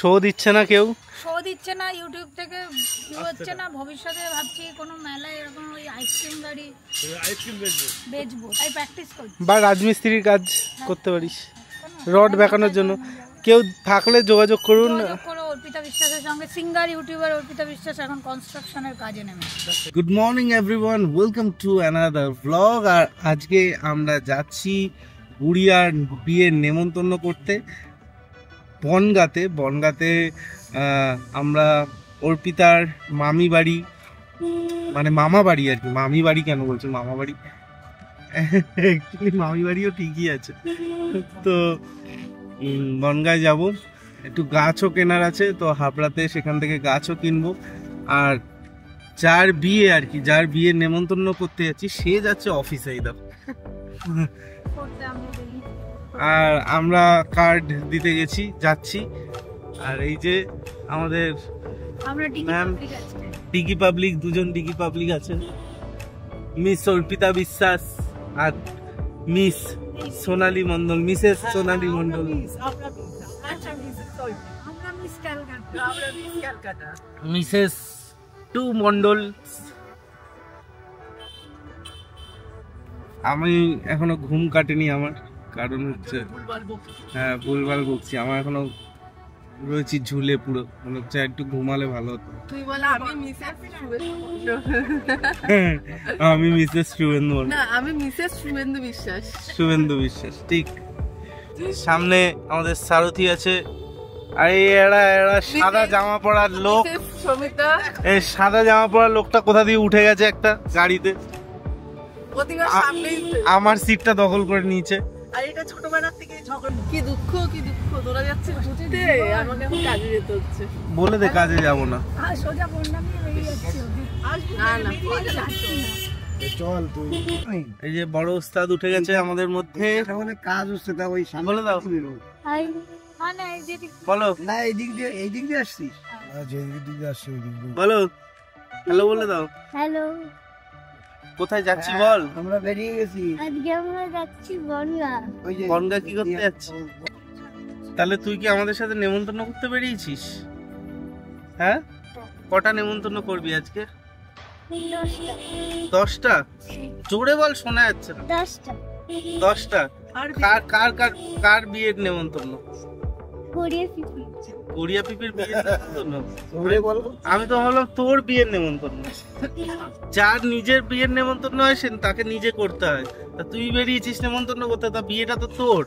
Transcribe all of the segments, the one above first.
Show দিচ্ছে না কেউ, শো দিচ্ছে না, ইউটিউব থেকে ভিউ হচ্ছে না। ভবিষ্যতে ভাবছি কোনো মেলায় এরকম ওই আইসক্রিম গাড়ি বেচবো, তাই প্র্যাকটিস করছি। বা রাজমিস্ত্রির কাজ করতে পারিস রড বেঁকানোর জন্য। কেউ থাকলে যোগাযোগ করুন। অর্পিতা বিশ্বাসের সঙ্গে, সিঙ্গার ইউটিউবার অর্পিতা বিশ্বাস এখন কনস্ট্রাকশনের কাজে নেমে। Good morning everyone, welcome to another blog. আর আজকে আমরা যাচ্ছি বুড়িয়ার বিয়ের নেমন্তন্ন করতে বনগাঁতে। আমরা অর্পিতার মামি বাড়ি, মানে মামা বাড়ি আর কি, মামি বাড়ি কেন বলছি, মামা বাড়ি অ্যাকচুয়ালি মামি বাড়িও ঠিকই আছে। তো বনগাঁয় যাব, একটু গাছও কেনার আছে, তো হাবড়াতে সেখান থেকে গাছও কিনবো। আর যার বিয়ে আর কি, যার বিয়ের নেমন্তন্ন করতে যাচ্ছি সে যাচ্ছে অফিসে, এই দেখো। আর আমরা কার্ড দিতে যাচ্ছি। আর এই যে আমাদের ম্যাম ডিগি পাবলিক, দুজন ডিগি পাবলিক আছেন, মিস অর্পিতা বিশ্বাস আর মিস সোনালী মন্ডল, মিসেস সোনালী মন্ডল, মিসেস টু মন্ডল। আমি এখনো ঘুম কাটেনি আমার, কারণ হচ্ছে হ্যাঁ ভুলভাল বকছি, আমার এখনো রয়েছি ঝুলে পুরো, মনে হচ্ছে একটু ঘুমালে ভালো হতো। আমি মিসেস শুভেন্দু, না আমি মিসেস শুভেন্দু বিশ্বাস। শুভেন্দু বিশ্বাস, ঠিক। সামনে আমাদের সারথি আছে, আর এরা সাদা জামা পরা লোক, এই সাদা জামা পরা লোকটা কোথা দিয়ে উঠে গেছে একটা গাড়িতে, আমার সিটটা দখল করে নিয়েছে। আর এটা ছোটবেলার থেকে ঝগড়া, কি দুঃখ তোরা যাচ্ছিস ঘুরতে, আমাকে এখন কাজে যেতে হচ্ছে। বলে দে কাজে যাবো না, সোজা বন্যা নিয়ে বেরিয়ে যাচ্ছি। চল তুই। এই যে বড় ওস্তাদ উঠে গেছে আমাদের মধ্যে, কাজ হচ্ছে তা ওই সামনে বলে দাও। বলো না, এই দিক দিয়ে আসছিস, বলো হ্যালো বলে দাও। হ্যালো, কোথায় যাচ্ছি বল? আমরা বেরিয়ে গেছি, আজকে আমরা যাচ্ছি বনগাঁ। বনগাঁ কি করতে যাচ্ছি? তাহলে তুই কি আমাদের সাথে নেমন্তন্ন করতে বেরিয়েছিস? হ্যাঁ, কটা নেমন্তন্ন করবি আজকে? 10টা। জোরে বল, শোনা যাচ্ছে না। 10টা। কার বিয়ের নেমন্তন্ন? গড়িয়া পিপির বিয়ের নেমন্তন্ন। আমি তো ভাবলাম তোর বিয়ের নেমন্তন্ন। যার নিজের বিয়ের নেমন্তন্ন হয় সে তাকে নিজে করতে হয়, তা তুই বেরিয়েছিস নেমন্তন্ন করতে, তা বিয়েটা তো তোর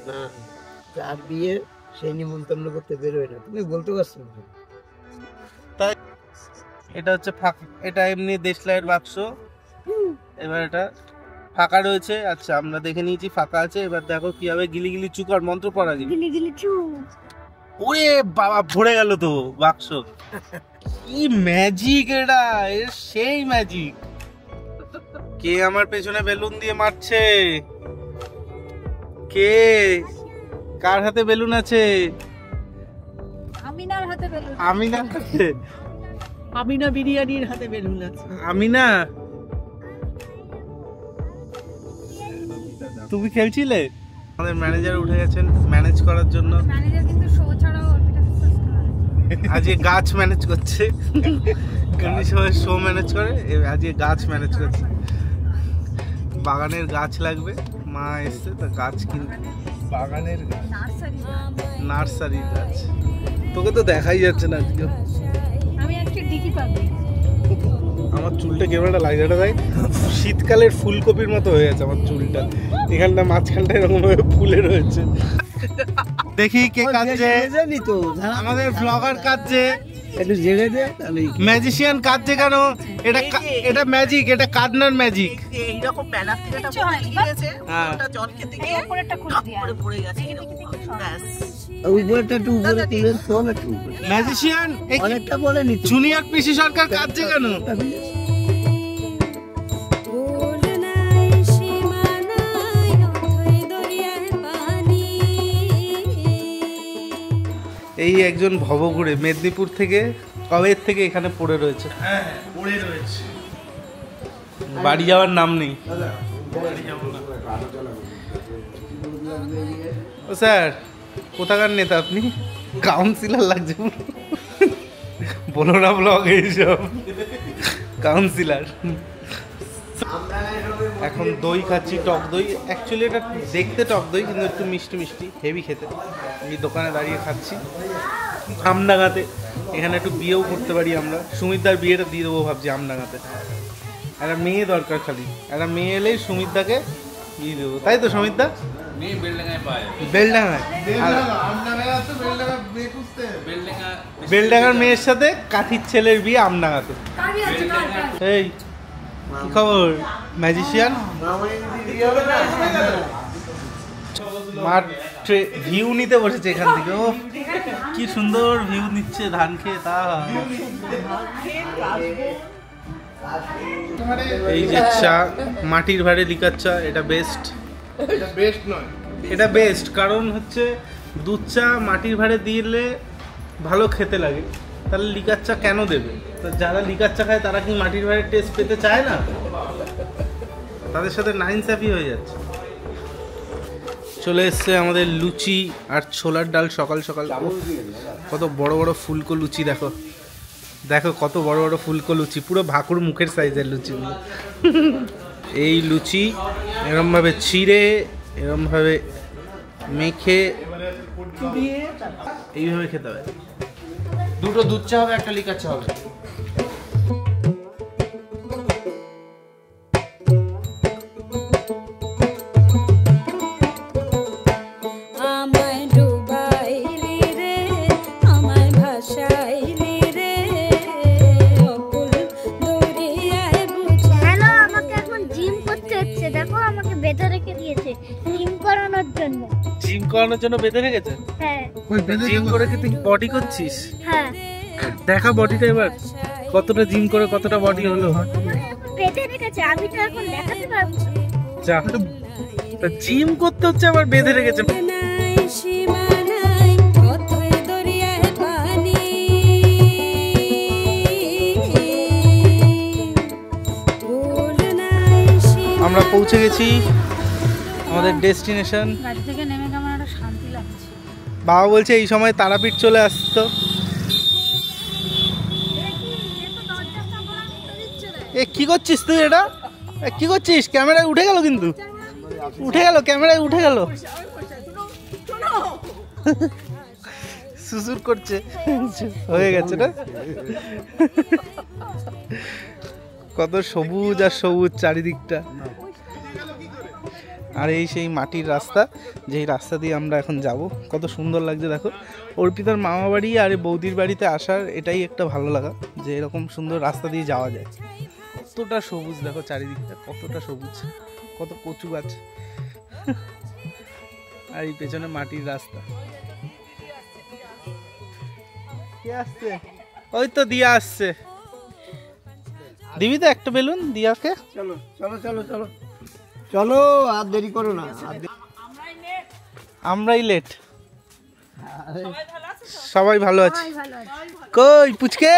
না। যার বিয়ে সেই নিমন্ত্রণ করতে বেরোয় না, তুমি বলতে পারছো না। তাই এটা হচ্ছে ফাঁকা, এটা এমনি দেশলাইয়ের বাক্স, এবার এটা ফাঁকা রয়েছে। আচ্ছা আমরা দেখে নিয়েছি ফাঁকা আছে, এবার দেখো কিভাবে গিলি গিলি চু কর, মন্ত্র পড়া গিলি চু। ওরে বাবা, ভরে গেল তো বাক্স। কি ম্যাজিক এটা, এর সেই ম্যাজিক। কে আমার পেছনে বেলুন দিয়ে মারছে? কে? কার হাতে বেলুন আছে? আমিনার হাতে বেলুন। আমিনার হাতে? আমিনা বিরিয়ানির হাতে বেলুন আছে। আমিনা, তুমি খেলছিলে? আমাদের ম্যানেজার উঠে গেছেন ম্যানেজ করার জন্য। ম্যানেজার কিন্তু শো ছাড়াও অর্পিতা বিশ্বাস করে। আজকে গাছ ম্যানেজ করছে, এমনি সময় শো ম্যানেজ করে, আজকে গাছ ম্যানেজ করছে। বাগানের গাছ লাগবে, মা এসছে তা গাছ কিনতে। বাগানের গাছ, নার্সারির গাছ। তোকে তো দেখাই যাচ্ছে না আজকে। আমি আজকে ডিকি পাবো। আমার চুলটা কেমন একটা লাইটাটা দেয়, শীতকালের ফুলকপির মতো হয়ে গেছে আমার চুলটা, এখানটা মাঝখানটা এরকম ভাবে ফুলে রয়েছে। দেখি কে কাজে, আমাদের ব্লগার কাজে, একটু জেনে দে তাহলে। ম্যাজিশিয়ান কাজে কেন? এটা ম্যাজিক, এটা কাদনার ম্যাজিক। এইরকম ব্যানার থেকে একটা গিয়েছে, ওটা জল খেতে গিয়ে উপরেরটা খুলে দিয়ে পড়ে গেছে, ব্যাস উপরেরটা একটু উপরে তুলে শোন একটু। ম্যাজিশিয়ান অনেকটা বলে নি, জুনিয়র পিসি সরকার কাজে কেন? এই একজন ভবঘুরে মেদিনীপুর থেকে, কবের থেকে এখানে পড়ে রয়েছে। হ্যাঁ পড়ে রয়েছে, বাড়ি যাওয়ার নাম নেই। ও স্যার, কোথাকার নেতা আপনি? কাউন্সিলর লাগছে বলো না ব্লগ এইসব কাউন্সিলর। এখন দই খাচ্ছি, টক দই। অ্যাকচুয়ালি এটা দেখতে টক দই কিন্তু একটু মিষ্টি মিষ্টি, হেভি খেতে। এই দোকানে দাঁড়িয়ে খাচ্ছি আমডাঙ্গাতে। এখানে একটু বিয়েও করতে পারি আমরা। সুমিতদার বিয়েটা দিয়ে দেবো ভাবছি আমডাঙ্গাতে। একটা মেয়ে দরকার, খালি একটা মেয়ে এলেই সুমিতদাকে দিয়ে দেবো, তাই তো সুমিতদা? বেলডাঙ্গায় বেলডাঙ্গার মেয়ের সাথে কাঠির ছেলের বিয়ে আমডাঙ্গাতে। এই কি খবর ম্যাজিশিয়ান? মাঠ ভিউ নিতে বসেছে এখান থেকে। ও কি সুন্দর ভিউ নিচ্ছে ধান খেয়ে। তা এই যে চা, মাটির ভাড়ে লিকার চা, এটা বেস্ট। এটা বেস্ট কারণ হচ্ছে দুধ চা মাটির ভাড়ে দিলে ভালো খেতে লাগে, তাহলে লিকার চা কেন দেবে? তো যারা লিকার চা খায় তারা কি মাটির ভাড়ের টেস্ট পেতে চায় না? তাদের সাথে নাইনসাফি হয়ে যাচ্ছে। চলে এসছে আমাদের লুচি আর ছোলার ডাল সকাল সকাল। কত বড় বড় ফুলকো লুচি, দেখো দেখো কত বড় বড় ফুলকো লুচি, পুরো ভাকুর মুখের সাইজের লুচিগুলো। এই লুচি এরমভাবে ছিঁড়ে, এরমভাবে মেখে এইভাবে খেতে হবে। দুটো দুধ চা হবে, একটা লিকার চা হবে। জিম করানোর জন্য বেঁধে রেখেছে? হ্যাঁ। জিম করে কি তুই বডি করছিস? হ্যাঁ। দেখা বডিটা এবার কতটা জিম করে কতটা বডি হলো। বেঁধে রেখেছে, আমি তো এখন দেখাতে পারবো না। যা, তা জিম করতে হচ্ছে আবার বেঁধে রেখেছে। আমরা পৌঁছে গেছি আমাদের ডেস্টিনেশন। গাড়ি থেকে নেমে কেমন একটা শান্তি লাগছে। বাবা বলছে এই সময় তারাপীঠ চলে আসতো। এ কি করছিস তুই? এটা কি করছিস? ক্যামেরায় উঠে গেল, কিন্তু উঠে গেল, ক্যামেরায় উঠে গেল। সুসুর করছে, হয়ে গেছে না? কত সবুজ আর সবুজ চারিদিকটা। আর এই সেই মাটির রাস্তা, যেই রাস্তা দিয়ে আমরা এখন যাব। কত সুন্দর লাগছে দেখো। অর্পিতার মামা বাড়ি আর বৌদির বাড়িতে আসার এটাই একটা ভালো লাগা, যে এরকম সুন্দর রাস্তা দিয়ে যাওয়া যায়। কতটা সবুজ দেখো চারিদিকটা, কতটা সবুজ, কত কচু গাছ। আর এই পেছনে মাটির রাস্তা। কে আসছে? ওই তো দিয়া আসছে। দিবি তো একটা বেলুন দিয়াকে? চলো চলো চলো চলো চলো, আর দেরি করো না। আমরাই লেট। সবাই ভালো আছে। কই পুচকে?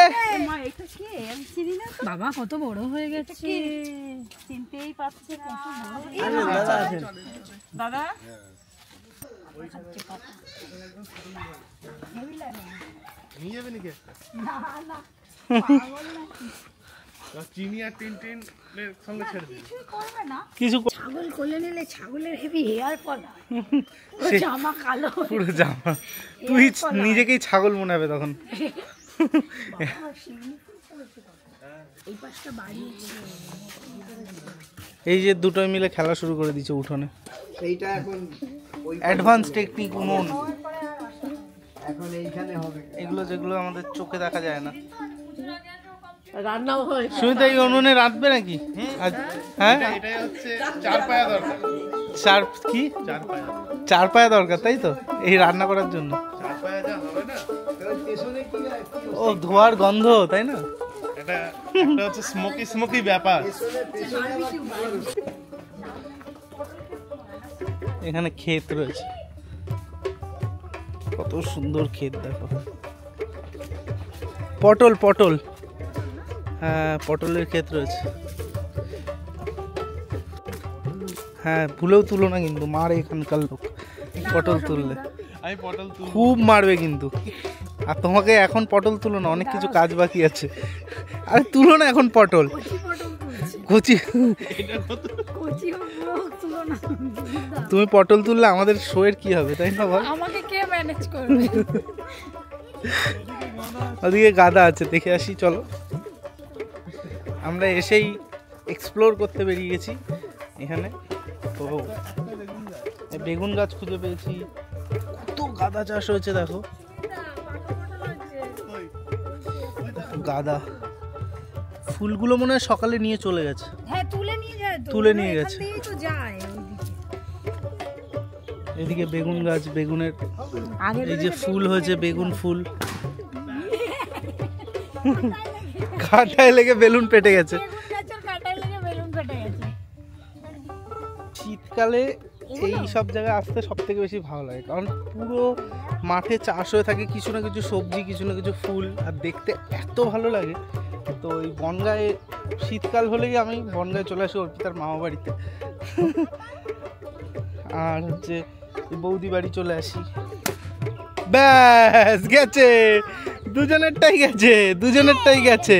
বাবা কত বড় হয়ে গেছে, চিনতেই পারছে। দাদা নিয়ে যাবে নাকি? চিনি আর টিনটিন সঙ্গে ছেড়ে দিই। কিছু ছাগল কোলে নিলে ছাগলের হেভি হেয়ার ফল, জামা কালো, পুরো জামা। তুই নিজেকেই ছাগল মনে হবে তখন। এই যে দুটোই মিলে খেলা শুরু করে দিচ্ছে উঠোনে। এইটা এখন অ্যাডভান্স টেকনিক মন। এখন এইখানে হবে এগুলো যেগুলো আমাদের চোখে দেখা যায় না। রান্নাও হয়। সুমিতা এই উনুনে রাঁধবে নাকি? হ্যাঁ, এটাই হচ্ছে চার পায়া দরকার। চার কি? চার পায়া দরকার, তাই তো এই রান্না করার জন্য। চার পায়া যা হবে না, ও ধোয়ার গন্ধ, তাই না? এটা একটা হচ্ছে স্মোকি স্মোকি ব্যাপার। এখানে ক্ষেত রয়েছে, কত সুন্দর ক্ষেত দেখো। পটল পটল, হ্যাঁ পটলের ক্ষেত রয়েছে। হ্যাঁ ভুলেও তুলো না কিন্তু, মার এখানকার লোক পটল তুললে। আমি পটল তুলবো। খুব মারবে কিন্তু। আর তোমাকে এখন পটল তুলো না, অনেক কিছু কাজ বাকি আছে। আরে তুলো না এখন পটল, কচি। তুমি পটল তুললে আমাদের শোয়ের কি হবে, তাই না বল? আমাকে কে ম্যানেজ করবে? ওদিকে গাদা আছে, দেখে আসি চলো। আমরা এসেই এক্সপ্লোর করতে বেরিয়ে গেছি এখানে। তো বেগুন গাছ খুঁজে পেয়েছি, কত গাদা চাষ হয়েছে দেখো, গাদা। ফুলগুলো মনে হয় সকালে নিয়ে চলে গেছে। হ্যাঁ তুলে নিয়ে যায় তো, তুলে নিয়ে গেছে। এখান থেকেই তো যায় এদিকে বেগুন গাছ, বেগুনের এই যে ফুল হয়েছে, বেগুন ফুল। কাঁটায় লেগে বেলুন পেটে গেছে। শীতকালে এই সব জায়গায় আসতে সব থেকে বেশি ভালো লাগে, কারণ পুরো মাঠে চাষ হয়ে থাকে, কিছু না কিছু সবজি, কিছু না কিছু ফুল, আর দেখতে এত ভালো লাগে। তো এই বনগাঁয়ে শীতকাল হলেই আমি বনগাঁয়ে চলে আসি অর্পিতার মামা বাড়িতে। আর হচ্ছে বৌদি বাড়ি চলে আসি। ব্যাস গেছে, দুজনেরটাই গেছে, দুজনেরটাই গেছে।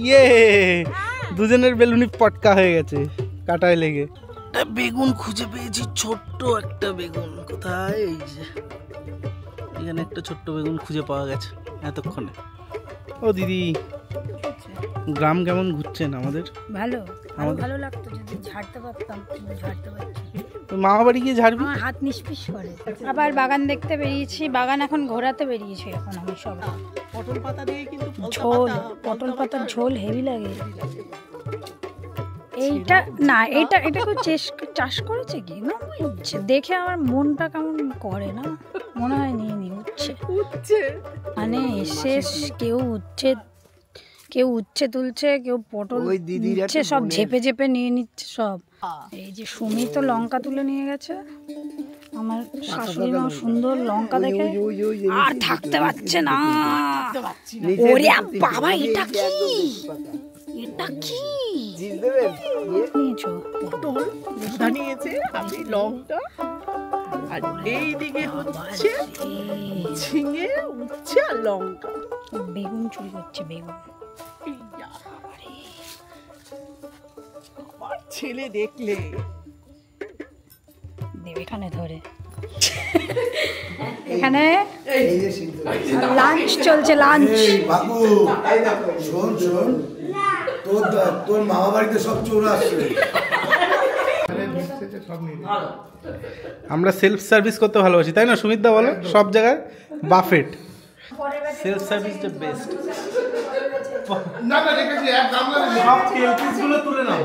ইয়ে, দুজনের বেলুনি পটকা হয়ে গেছে কাটায় লেগে। একটা বেগুন খুঁজে পেয়েছি, ছোট্ট একটা বেগুন। কোথায়? এই যে এখানে একটা ছোট্ট বেগুন খুঁজে পাওয়া গেছে এতক্ষণে। ও দিদি, গ্রাম কেমন ঘুরছেন আমাদের? ভালো, আরো ভালো লাগতো যদি ঝাড়তে পারতাম, কিন্তু ঝাড়তে পারছি। মামা বাড়ি গিয়ে ঝাড়বি? আমার হাত নিষ্পিস করে। আবার বাগান দেখতে বেরিয়েছি, বাগান এখন ঘোরাতে বেরিয়েছি এখন আমি সব। পটল পাতা দিয়ে কিন্তু ঝোল, পটল পাতার ঝোল হেভি লাগে। এইটা না, এটা কেউ চাষ করেছে কি না, দেখে আমার মনটা কেমন করে না, মনে হয় নিয়ে উঠছে মানে শেষ। কেউ উচ্ছে তুলছে, কেউ পটল উচ্ছে, সব ঝেপে ঝেপে নিয়ে নিচ্ছে সব। এই যে সুমি তো লঙ্কা তুলে নিয়ে গেছে, আমার শাশুড়ি মা সুন্দর লঙ্কা দেখে আর থাকতে পারছে না। ওরে বাবা, এটা কি? এটা কি নিয়েছো? পটল নিয়েছে, আমি লঙ্কা, আর এইদিকে হচ্ছে ঝিঙে, উচ্ছে আর লঙ্কা। বেগুন চুরি করছে, বেগুন। আমার ছেলে দেখলে দেবে এখানে ধরে। এখানে লাঞ্চ চলছে, লাঞ্চ। বাবু শোন শোন, তোর মামা বাড়িতে সব চোর আসছে। আমরা সেলফ সার্ভিস করতে ভালোবাসি, তাই না সুমিতদা? বলো সব জায়গায় buffet. Self service the best. না না রেখেছি, এক গামলা সব তেল পিসগুলো তুলে নাও,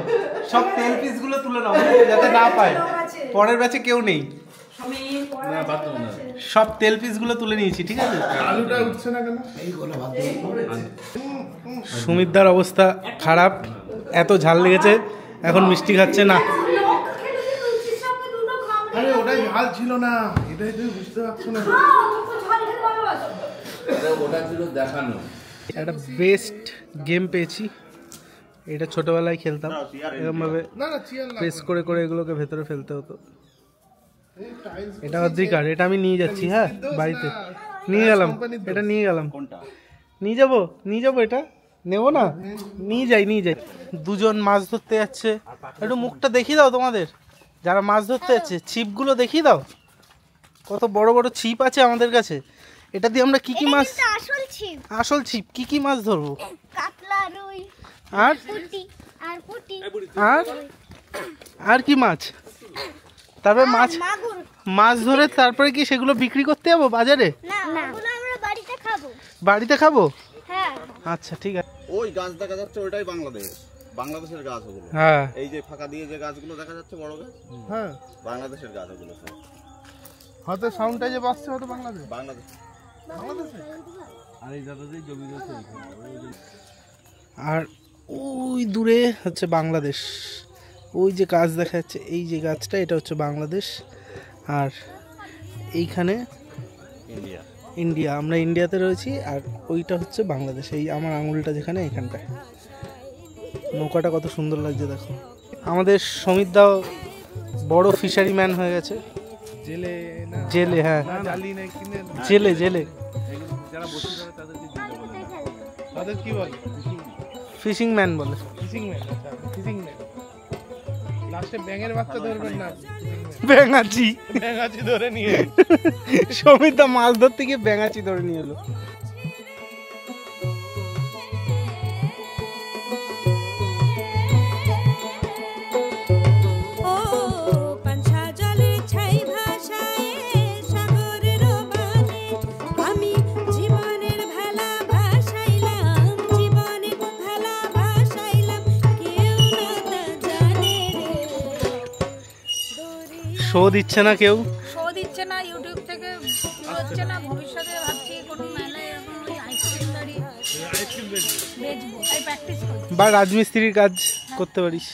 সব তেল পিসগুলো তুলে নাও, যাতে না পায়। পরের ব্যাচে কেউ নেই, সব তেল পিসগুলো তুলে নিয়েছি, ঠিক আছে? আলুটা উঠছে না কেন? সুমিতদার অবস্থা খারাপ, এত ঝাল লেগেছে, এখন মিষ্টি খাচ্ছে না। আরে ওটাই ঝাল ছিল না, এটাই তুমি বুঝতে পারছো না। ওটা ছিল দেখানো। একটা বেস্ট গেম পেয়েছি, এটা ছোটবেলায় খেলতাম, এরকম ভাবে প্রেস করে করে এগুলোকে ভেতরে ফেলতে হতো। এটা অধিকার, এটা আমি নিয়ে যাচ্ছি। হ্যাঁ বাড়িতে নিয়ে গেলাম, এটা নিয়ে গেলাম। নিয়ে যাবো, এটা নেবো না, নিয়ে যাই। দুজন মাছ ধরতে যাচ্ছে, একটু মুখটা দেখিয়ে দাও তোমাদের, যারা মাছ ধরতে যাচ্ছে। ছিপগুলো দেখিয়ে দাও, কত বড় বড় ছিপ আছে আমাদের কাছে। এটা দিয়ে আমরা কি কি মাছ, আসল ছিপ, কি কি মাছ ধরবো? কাতলা, রুই, আর পুঁটি আর পুঁটি আর কি মাছ? তারপরে মাগুর। মাছ ধরে তারপরে কি সেগুলো বিক্রি করতে যাবো বাজারে? না, ওগুলো আমরা বাড়িতে খাবো। বাড়িতে খাবো? হ্যাঁ। আচ্ছা ঠিক আছে। ওই গাছ দেখা যাচ্ছে, ওইটাই বাংলাদেশের গাছ ওগুলো। হ্যাঁ, এই যে ফাঁকা দিয়ে যে গাছগুলো দেখা যাচ্ছে বড় গাছ, হ্যাঁ বাংলাদেশের গাছ ওগুলো সব। হয়তো সাউন্ডটা যে বাজছে হয়তো বাংলাদেশ। আর ওই দূরে হচ্ছে বাংলাদেশ, ওই যে গাছ দেখা যাচ্ছে, এই যে গাছটা, এটা হচ্ছে বাংলাদেশ। আর এইখানে ইন্ডিয়া, আমরা ইন্ডিয়াতে রয়েছি, আর ওইটা হচ্ছে বাংলাদেশ। এই আমার আঙুলটা যেখানে, এখানটায়। নৌকাটা কত সুন্দর লাগছে দেখো। আমাদের সমিতদাও বড় ফিশারি ম্যান হয়ে গেছে, জেলে না জেলে, হ্যাঁ জালি না কিনে জেলে জেলে যারা বসে ধরে তাদেরকে জেলে বলে। তাদের কি বলে? ফিশিং ম্যান বলে। Fishing man. আচ্ছা ফিশিং ম্যান। লাস্টে ব্যাঙের বাচ্চা ধরবেন না, ব্যাঙাচি ব্যাঙাচি ধরে নিয়ে সমিতা মাছ ধরতে গিয়ে ব্যাঙাচি ধরে নিয়ে এলো। শো দিচ্ছে না কেউ, শো দিচ্ছে না, ইউটিউব থেকে হচ্ছে না। ভবিষ্যতে ভাবছি কোনো মেলায় এরকম ওই আইসক্রিম গাড়ি বেচবো, তাই প্র্যাকটিস করছি। বা রাজমিস্ত্রির কাজ করতে পারিস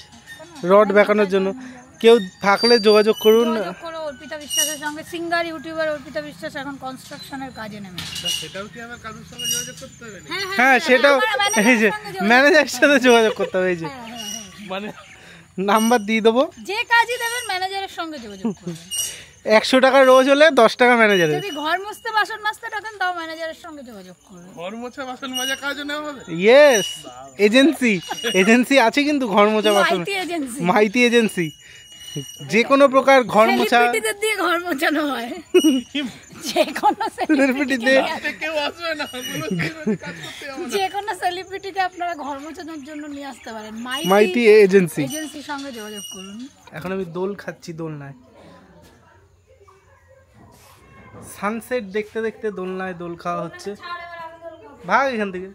রড বেঁকানোর জন্য। কেউ থাকলে যোগাযোগ করুন। যোগাযোগ করো অর্পিতা বিশ্বাসের সঙ্গে। সিঙ্গার ইউটিউবার অর্পিতা বিশ্বাস এখন কনস্ট্রাকশনের কাজে নেমে। সেটাও কি আমার কাজের সঙ্গে যোগাযোগ করতে হবে? হ্যাঁ সেটাও, এই যে ম্যানেজারের সাথে যোগাযোগ করতে হবে। এই যে মানে নাম্বার দিয়ে দেবো, যে কাজই দেবেন ম্যানেজারের সঙ্গে যোগাযোগ করবেন। 100 টাকা রোজ হলে 10 টাকা ম্যানেজারের। যদি ঘর মুছতে বাসন মাজতে টাকেন তাও ম্যানেজারের সঙ্গে যোগাযোগ করবেন। ঘর মোছা বাসন মাজা কাজও নেওয়া হবে? ইয়েস, এজেন্সি আছে কিন্তু ঘর মোছা বাসন, মাইতি এজেন্সি, মাইতি এজেন্সি। যে কোনো প্রকার ঘর মোছা সেলিব্রিটিদের দিয়ে ঘর মোছানো হয়। যে কোনো সেলিব্রিটিতে কেউ আসবে না, যে কোনো সেলিব্রিটিকে আপনারা ঘর মোছানোর জন্য নিয়ে আসতে পারেন। মাইতি এজেন্সি, এজেন্সির সঙ্গে যোগাযোগ করুন। এখন আমি দোল খাচ্ছি, দোলনায় সানসেট দেখতে দেখতে দোলনায় দোল খাওয়া হচ্ছে। ভাগ এখান থেকে,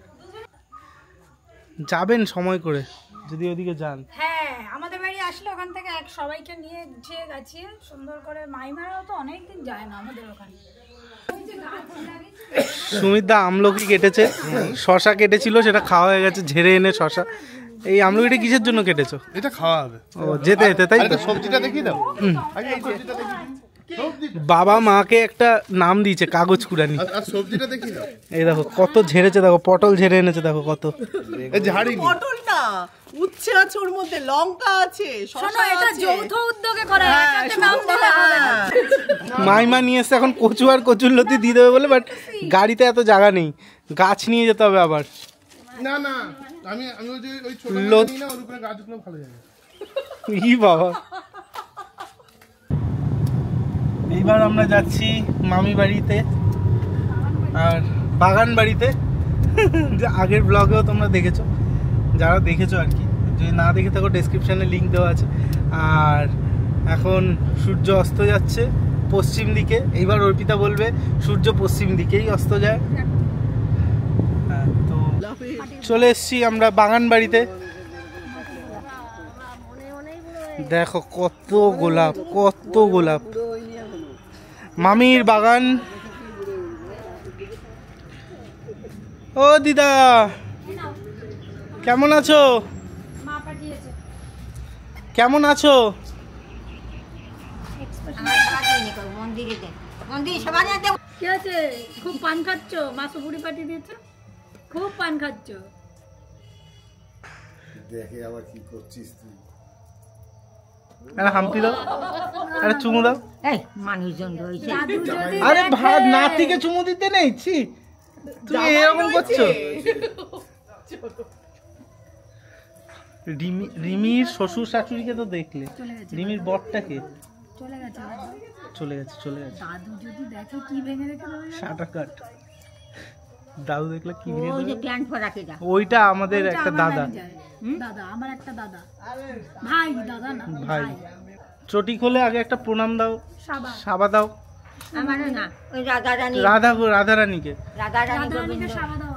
যাবেন সময় করে যদি ওদিকে যান। হ্যাঁ, আমাদের বাড়ি আসলে ওখান থেকে সবাইকে নিয়ে যে গেছি সুন্দর করে। মাইমারাও তো অনেকদিন যায় না আমাদের ওখানে। সুমিতদা আমলকি কেটেছে, শশা কেটেছিল, সেটা খাওয়া হয়ে গেছে, ঝেড়ে এনে শশা। এই আমলকিটা কিসের জন্য কেটেছো? এটা খাওয়া হবে। ও যেতে যেতে, তাই তো? সবজিটা দেখিয়ে দাও আগে, এই সবজিটা দেখিয়ে দাও। বাবা মাকে একটা নাম দিয়েছে কাগজ কুড়ানি। আর সবজিটা দেখিয়ে দাও। এই দেখো কত ঝেড়েছে, দেখো পটল ঝেড়ে এনেছে, দেখো কত। এই ঝাড়ি পটল না, উচ্ছে আছে ওর মধ্যে, লঙ্কা আছে, শোনো, এটা যৌথ উদ্যোগে করা, একাতে নাম দিলে হবে না। মাইমা নিয়ে এসে এখন কচু আর কচুরলতি দিয়ে দেবে বলে, বাট গাড়িতে এত জায়গা নেই, গাছ নিয়ে যেতে হবে আবার। না না, আমি ওই যে ওই ছোট লো- নিই না, ওর উপরে গাছগুলো ভালো যাবে। ই বাবা, এইবার আমরা যাচ্ছি মামি বাড়িতে আর বাগান বাড়িতে। যে আগের ব্লগেও তোমরা দেখেছো, যারা দেখেছো আর কি, যদি না দেখে থাকো ডেসক্রিপশানে লিঙ্ক দেওয়া আছে। আর এখন সূর্য অস্ত যাচ্ছে পশ্চিম দিকে। এইবার অর্পিতা বলবে সূর্য পশ্চিম দিকেই অস্ত যায়। হ্যাঁ, তো চলে এসছি আমরা বাগান বাড়িতে। দেখো কত গোলাপ, কত গোলাপ। মামির বাগান। ও দিদা, কেমন আছো? কেমন আছো? কি আছে? খুব পান খাচ্ছ? মা সুপুরি পাঠিয়ে দিয়েছে, খুব পান খাচ্ছ। দেখে আবার কি করছিস তুই? আরে হাম্পি দাও, আরে চুমু দাও। মানুষজন রয়েছে। আরে নাতিকে চুমু দিতে নেই, ছি তুমি এরকম করছো। রিমির শ্বশুর শাশুড়িকে তো দেখলে, রিমির বরটাকে চলে গেছে, চলে গেছে, চলে গেছে। দাদু যদি দেখে কি ভেঙে রেখে দেবে। শাটা কাট, দাদু দেখলে কি ভেঙে ওই যে দেবে? প্যান্ট পরা কেটা? ওইটা আমাদের একটা দাদা, দাদা, আমার একটা দাদা, ভাই, দাদা না ভাই। চটি খোলে আগে একটা প্রণাম দাও, সাবা, সাবা দাও। আমার না, ওই রাধারানী, রাধারানীকে রাধারানী রাধারানীকে সাবা দাও।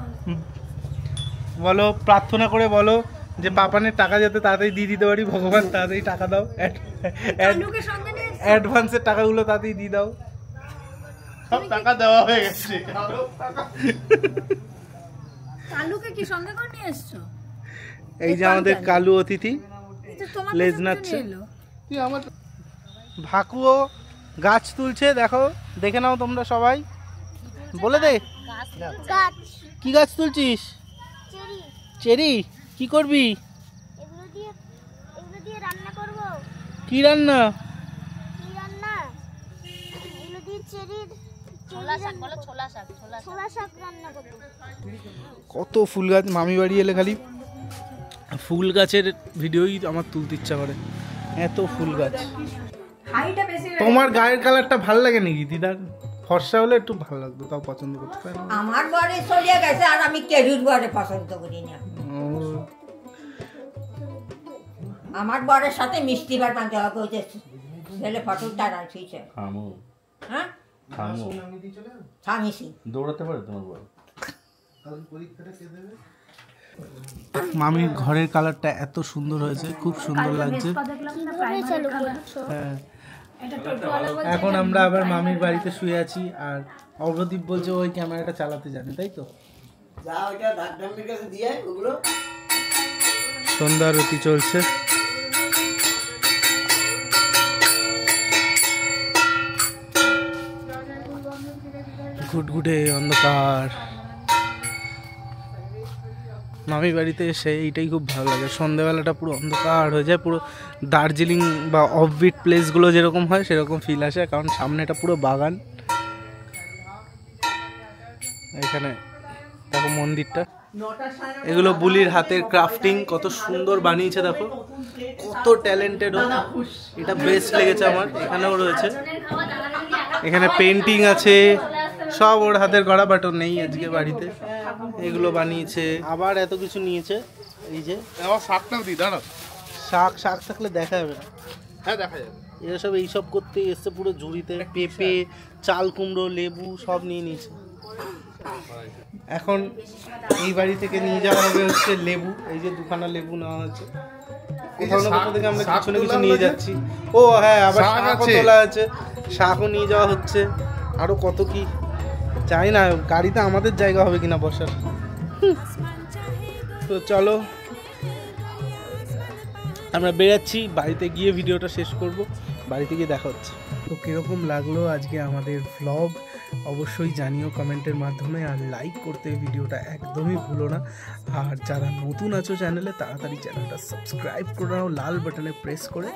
বলো, প্রার্থনা করে বলো যে পাপানের টাকা যাতে তাড়াতাড়ি দিয়ে দিতে পারি, ভগবান তাড়াতাড়ি টাকা দাও, কালুকে সঙ্গে নিয়ে এসছো? অ্যাডভান্সের টাকাগুলো তাড়াতাড়ি দিয়ে দাও। সব টাকা দেওয়া হয়ে গেছে। কালুকে কি সঙ্গে করে নিয়ে এসছো? এই যে আমাদের কালু অতিথি এই তো তোমার লেজ কাছে নাড়ছে। নিয়ে এলো। তুই আমার ভাকুও গাছ তুলছে, দেখো, দেখে নাও তোমরা সবাই। বলে দে গাছ, কি গাছ তুলছিস? Cherry, cherry. কি করবি? এগুলো দিয়ে রান্না করবো। কি রান্না? কি রান্না? ছোলা শাক বলো, ছোলা শাক, ছোলা শাক রান্না করব। কত ফুল গাছ, মামি বাড়ি এলে খালি ফুল গাছের ভিডিওই আমার তুলতে ইচ্ছা করে, এত ফুল গাছ। তোমার গায়ের কালারটা ভাল লাগে নাকি দিদার? ফর্সা হলে একটু ভালো লাগতো, তাও পছন্দ করতে পারি। আমার বরে চলে গেছে আর আমি কেজুর বরে পছন্দ করি না। আমার বরের সাথে মিষ্টি বার পান দেওয়া করতেছে, ছেলে ফটো তারা ঠিক আছে। হ্যাঁ স্বামী দৌড়াতে পারে তোমার বর? মামির ঘরের কালারটা এত সুন্দর হয়েছে, খুব সুন্দর লাগছে। হ্যাঁ, এখন আমরা আবার মামির বাড়িতে শুয়ে আছি, আর অগ্রদীপ বলছে ওই ক্যামেরাটা চালাতে জানে, তাই তো? সন্ধ্যা আরতি চলছে। ঘুটঘুটে অন্ধকার। মামির বাড়িতে এসে এইটাই খুব ভালো লাগে, সন্ধ্যাবেলাটা পুরো অন্ধকার হয়ে যায়, পুরো দার্জিলিং বা অফবিট প্লেসগুলো যেরকম হয় সেরকম ফিল আসে, কারণ সামনে এটা পুরো বাগান। এখানে দেখো মন্দিরটা, এগুলো বুলির হাতের ক্রাফটিং, কত সুন্দর বানিয়েছে দেখো, কত ট্যালেন্টেড। এটা বেস্ট লেগেছে আমার। এখানেও রয়েছে, এখানে পেন্টিং আছে, সব ওর হাতের গড়া, বাট ও নেই আজকে বাড়িতে। এগুলো বানিয়েছে, আবার এত কিছু নিয়েছে। এই যে আমার শাকটাও দিই, দাঁড়াও। শাক শাক থাকলে দেখা যাবে না। হ্যাঁ দেখা যাবে। এরা সব এইসব করতে এসছে পুরো ঝুড়িতে, পেঁপে, চাল কুমড়ো, লেবু সব নিয়ে নিয়েছে। এখন এই বাড়ি থেকে নিয়ে যাওয়া হবে হচ্ছে লেবু, এই যে দুখানা লেবু নেওয়া হয়েছে। কোথাও না কোথাও থেকে আমরা কিছু না কিছু নিয়ে যাচ্ছি। ও হ্যাঁ, আবার শাকও তোলা আছে, শাকও নিয়ে যাওয়া হচ্ছে। আরো কত কি চাই না, গাড়িতে আমাদের জায়গা হবে কিনা বসার। তো চলো আমরা বেরাচ্ছি, বাড়িতে গিয়ে ভিডিওটা শেষ করব, বাড়িতে গিয়ে দেখা হচ্ছে। তো কিরকম লাগলো আজকে আমাদের ভ্লগ অবশ্যই জানিও কমেন্টের মাধ্যমে, আর লাইক করতে ভিডিওটা একদমই ভুলো না। আর যারা নতুন আছো চ্যানেলে, তাড়াতাড়ি চ্যানেলটা সাবস্ক্রাইব করে নাও লাল বাটনে প্রেস করে,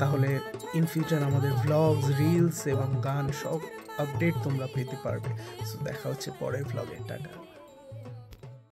তাহলে ইন ফিউচার আমাদের ভ্লগস, রিলস এবং গান সব আপডেট তোমরা পেতে পারবে। সো দেখা হচ্ছে পরের ভ্লগে, টাটা।